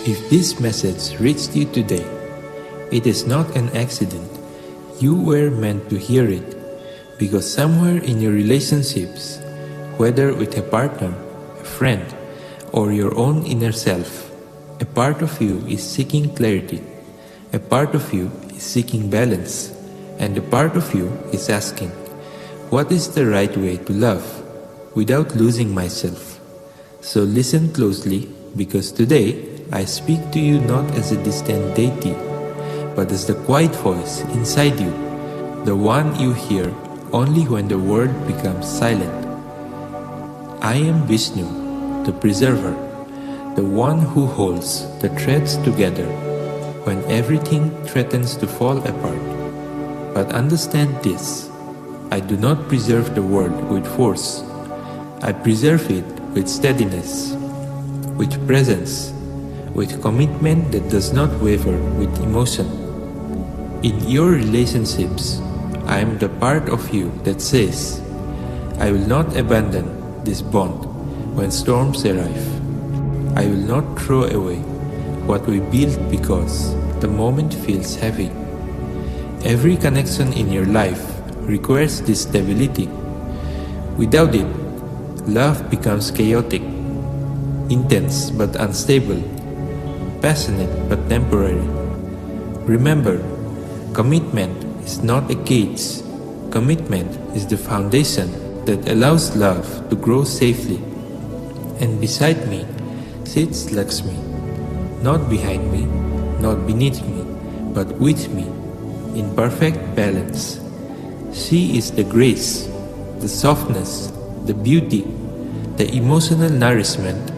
If this message reached you today, it is not an accident. You were meant to hear it, because somewhere in your relationships, whether with a partner, a friend, or your own inner self, a part of you is seeking clarity, a part of you is seeking balance, and a part of you is asking, what is the right way to love without losing myself? So listen closely, because today I speak to you not as a distant deity, but as the quiet voice inside you, the one you hear only when the world becomes silent. I am Vishnu, the preserver, the one who holds the threads together when everything threatens to fall apart. But understand this, I do not preserve the world with force. I preserve it with steadiness, with presence, with commitment that does not waver with emotion. In your relationships, I am the part of you that says, I will not abandon this bond when storms arrive. I will not throw away what we built because the moment feels heavy. Every connection in your life requires this stability. Without it, love becomes chaotic, intense but unstable, passionate but temporary. Remember, commitment is not a cage. Commitment is the foundation that allows love to grow safely. And beside me sits Lakshmi, not behind me, not beneath me, but with me, in perfect balance. She is the grace, the softness, the beauty, the emotional nourishment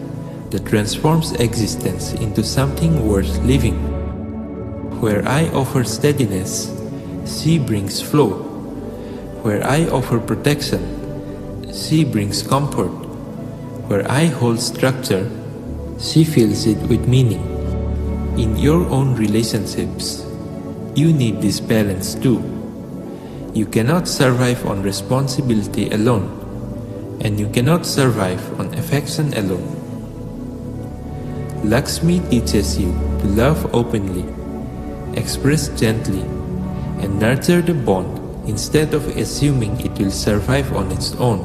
that transforms existence into something worth living. Where I offer steadiness, she brings flow. Where I offer protection, she brings comfort. Where I hold structure, she fills it with meaning. In your own relationships, you need this balance too. You cannot survive on responsibility alone, and you cannot survive on affection alone. Lakshmi teaches you to love openly, express gently, and nurture the bond instead of assuming it will survive on its own.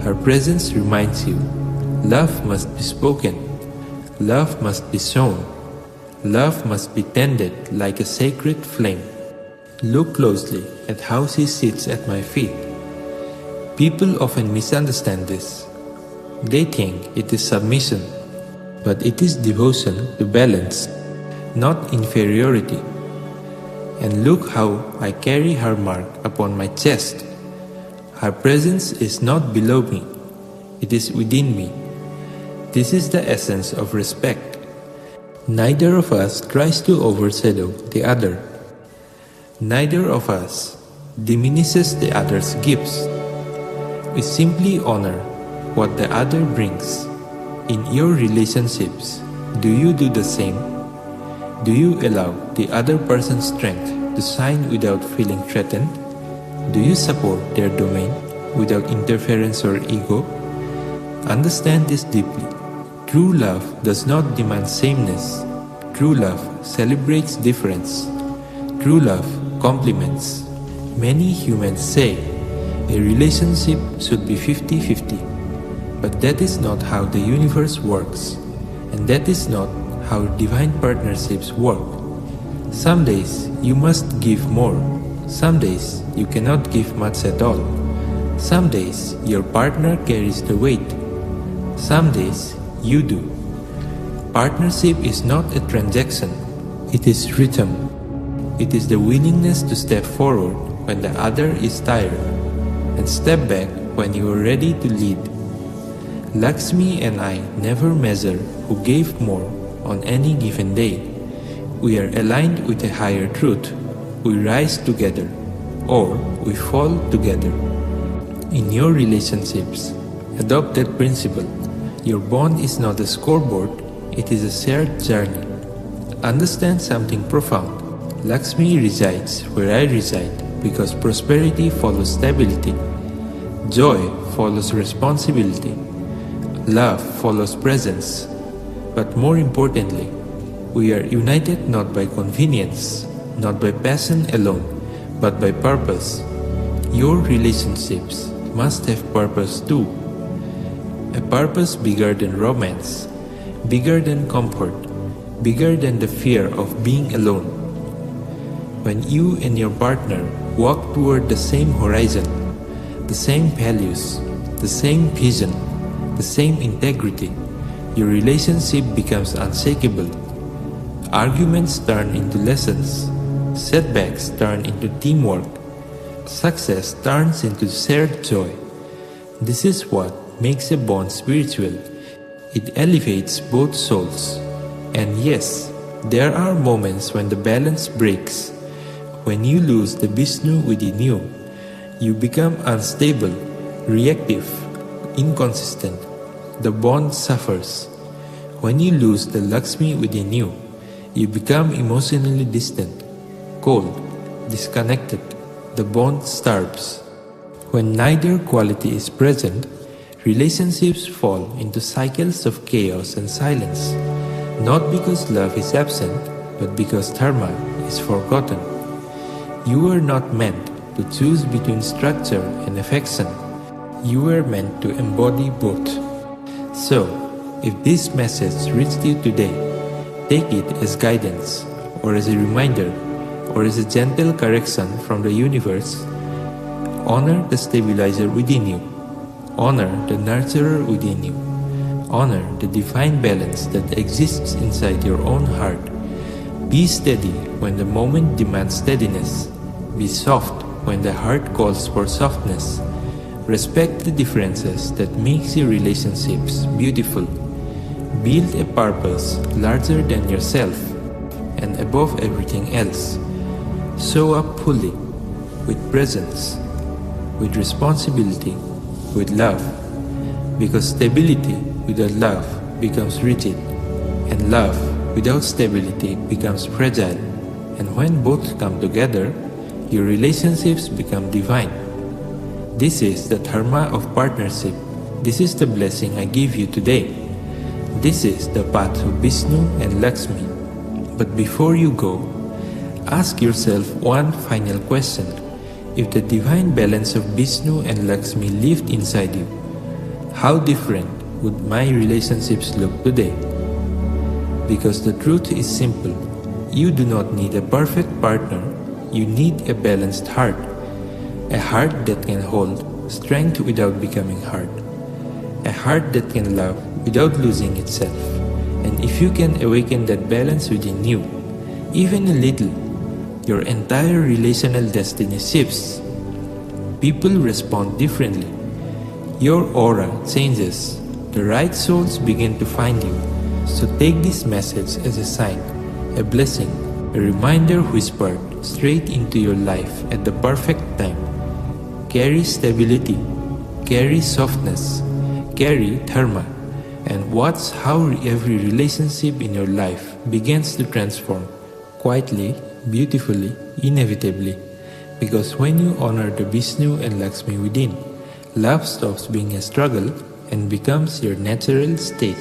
Her presence reminds you, love must be spoken, love must be shown, love must be tended like a sacred flame. Look closely at how she sits at my feet. People often misunderstand this. They think it is submission, but it is devotion to balance, not inferiority. And look how I carry her mark upon my chest. Her presence is not below me, it is within me. This is the essence of respect. Neither of us tries to overshadow the other. Neither of us diminishes the other's gifts. We simply honor what the other brings. In your relationships, do you do the same? Do you allow the other person's strength to shine without feeling threatened? Do you support their domain without interference or ego? Understand this deeply. True love does not demand sameness. True love celebrates difference. True love complements. Many humans say a relationship should be 50-50, but that is not how the universe works, and that is not how divine partnerships work. Some days you must give more. Some days you cannot give much at all. Some days your partner carries the weight. Some days you do. Partnership is not a transaction. It is rhythm. It is the willingness to step forward when the other is tired and step back when you are ready to lead. Lakshmi and I never measure who gave more on any given day. We are aligned with a higher truth. We rise together, or we fall together. In your relationships, adopt that principle. Your bond is not a scoreboard, it is a shared journey. Understand something profound. Lakshmi resides where I reside because prosperity follows stability. Joy follows responsibility. Love follows presence. But more importantly, we are united not by convenience, not by passion alone, but by purpose. Your relationships must have purpose too. A purpose bigger than romance, bigger than comfort, bigger than the fear of being alone. When you and your partner walk toward the same horizon, the same values, the same vision, the same integrity, your relationship becomes unshakable. Arguments turn into lessons, setbacks turn into teamwork, success turns into shared joy. This is what makes a bond spiritual. It elevates both souls. And yes, there are moments when the balance breaks. When you lose the Vishnu within you, you become unstable, reactive, inconsistent. The bond suffers. When you lose the Lakshmi within you, you become emotionally distant, cold, disconnected. The bond starves. When neither quality is present, relationships fall into cycles of chaos and silence, not because love is absent, but because dharma is forgotten. You are not meant to choose between structure and affection. You were meant to embody both. So, if this message reached you today, take it as guidance, or as a reminder, or as a gentle correction from the universe. Honor the stabilizer within you. Honor the nurturer within you. Honor the divine balance that exists inside your own heart. Be steady when the moment demands steadiness. Be soft when the heart calls for softness. Respect the differences that makes your relationships beautiful. Build a purpose larger than yourself and above everything else. Show up fully, with presence, with responsibility, with love. Because stability without love becomes rigid, and love without stability becomes fragile. And when both come together, your relationships become divine. This is the dharma of partnership. This is the blessing I give you today. This is the path of Vishnu and Lakshmi. But before you go, ask yourself one final question. If the divine balance of Vishnu and Lakshmi lived inside you, how different would my relationships look today? Because the truth is simple. You do not need a perfect partner. You need a balanced heart. A heart that can hold strength without becoming hard. A heart that can love without losing itself. And if you can awaken that balance within you, even a little, your entire relational destiny shifts. People respond differently. Your aura changes. The right souls begin to find you. So take this message as a sign, a blessing, a reminder whispered straight into your life at the perfect time. Carry stability, carry softness, carry dharma, and watch how every relationship in your life begins to transform, quietly, beautifully, inevitably. Because when you honor the Vishnu and Lakshmi within, love stops being a struggle and becomes your natural state.